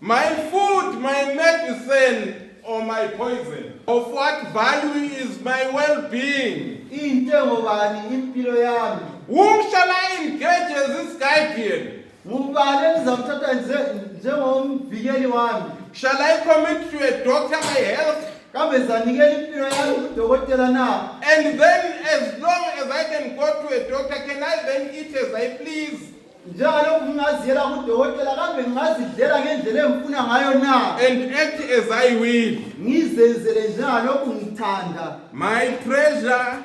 My food, my medicine, or my poison? Of what value is my well-being? Intengo bani impilo yami? Whom shall I engage as this guardian? Ngubani engizamthatha njengomvikeli wami? Shall I commit to a doctor my health? Kambe zanikela impilo yami kudokotela na? And then as long as I can go to a doctor, can I then eat as I please? Njalo ngingaziyela kudokotela kambe ngingazidlela ngendlela engifuna ngayo na? And act as I will. Ngizenzele njalokhu ngithanda. My treasure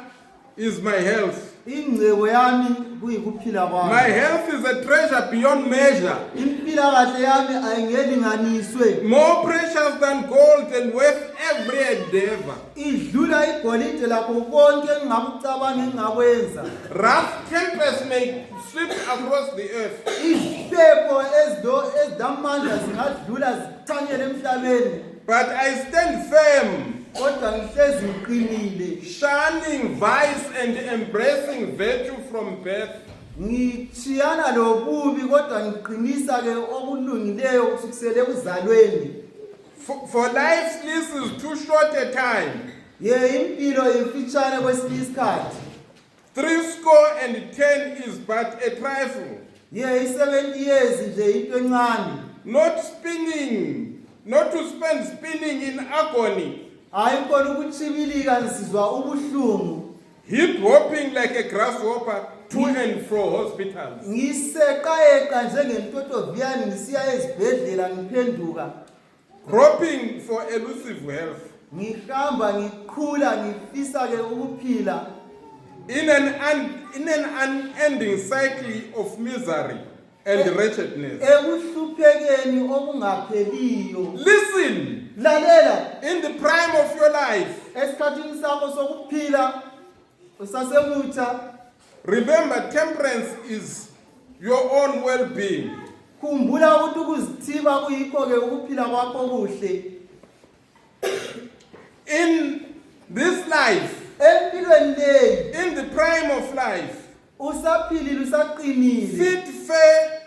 is my health. Ingcebo yami kuyikuphila kwami. My health is a treasure beyond measure. Impilakahle yami ayingelinganiswe. More precious than gold and worth every endeavor. Idlula igolide lakho konke engingakucabanga engingakwenza. Rough tempests may sweep across the earth. Izifo ezidamandla zingadlula zithanyele emhlabeni. But I stand firm, Kodwa ngihlezi ngiqinile. shunning vice and embracing virtue from birth. Ngithiyana lobubi kodwa ngiqinisa ke okulungileyo kusukisela ekuzalweni. For life's lease is too short a time. Impilo imfitshane kwesinye isikhathi. 70 is but a trifle. I-70 years nje into encane. Not to spend spinning in agony. Ayikho ukuchibilika nisizwa ubuhlungu. Hip hopping like a grasshopper to and fro hospitals. Ngiseqayeqa njengentotoviyani ngisiya ezibhedlela ngiphenduka. Groping for elusive health. Ngihamba ngiqhula ngifisa ke ukuphila. In an unending cycle of misery and wretchedness. Ekuhluphekeni okungapheliyo. Listen. Lalela. In the prime of your life. Esikhathini sakho sokuphila usasemutsha. Remember, temperance is your own well-being. Khumbula ukuthi ukuzithiba kuyikho ke ukuphila kwakho okuhle. In this life, empilweni leyi, in the prime of life, usaphilile usaqinile. fit, fair,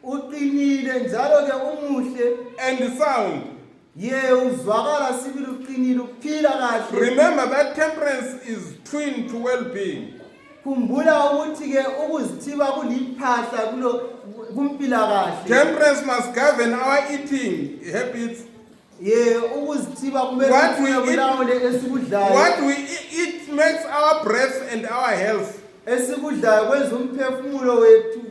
uqinile njalo ke umuhle and sound. Uzwakala sibili uqinile uphila kahle. Remember that temperance is twin to well-being. Khumbula ukuthi ke ukuzithiba kuliphahla kumpila kahle. Temperance must govern our eating habits. Ukuzithiba kumele kulawule esikudlayo. What we eat makes our breath and our health. Esikudlayo kwenza umphefumulo wethu,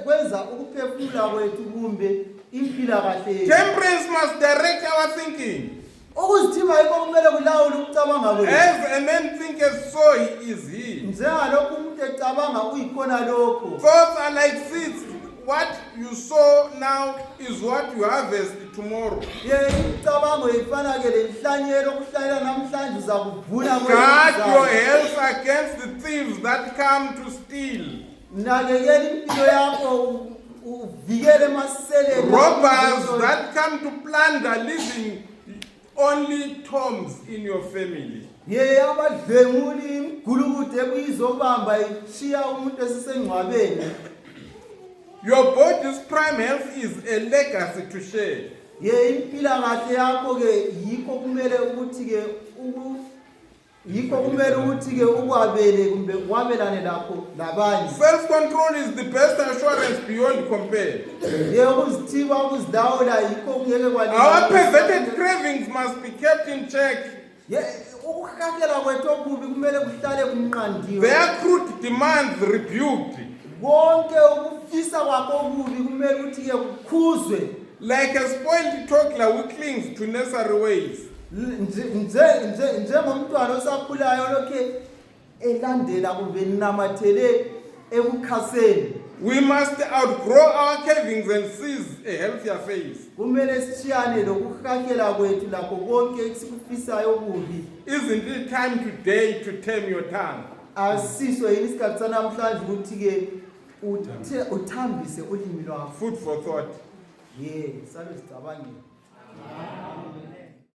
kwenza ukuphefumula kwethu kumbe impila kahle. Temperance must direct our thinking. Ukuzithiba yikho kumele kulawule ukucabanga kwethu. As a man thinketh, so is he. Njengalokho umuntu ecabanga uyikhona lokho. Thoughts are like seeds. What you sow now is what you harvest tomorrow. Imicabango ifana ke lenhlanyelo okuhlanyela namhlanje uzakuvuna Guard your health against the thieves that come to steal. Nakekela impilo yakho uvikele emaseleni. Robbers that come to plunder, leaving only tombs in your family. Abadlwenguli imgulukude ebuyizobamba ishiya umuntu esisengcwabeni. Your body's prime health is a legacy to share. Impilakahle yakho ke yikho kumele ukuthi ke ukwabele kumbe kwabelane lakho labanye. Self-control is the best assurance beyond compare. Ukuzithiba ukuzidawula yikho kungeke kwalila. Our perverted cravings must be kept in check. Ukuhakela kwethu okubi kumele kuhlale kumnqandiwe. Their crude demands rebuked. Konke ukufisa kwakho okubi kumele ukuthi ke kukhuzwe. Like a spoiled toddler who clings to nursery ways. Njengomntwana osakhulayo lokhe elandela kumbe namathele ebukhaseni. We must outgrow our cravings and seize a healthier face. Kumele sishiyane lokuhakela kwethu lakho konke esikufisayo okubi. Isn't it time today to tame your tongue? Asisho yini isikhathi sanamhlanje ukuthi ke uthambise ulimi lwakho. Food for thought. Sabe sicabangile.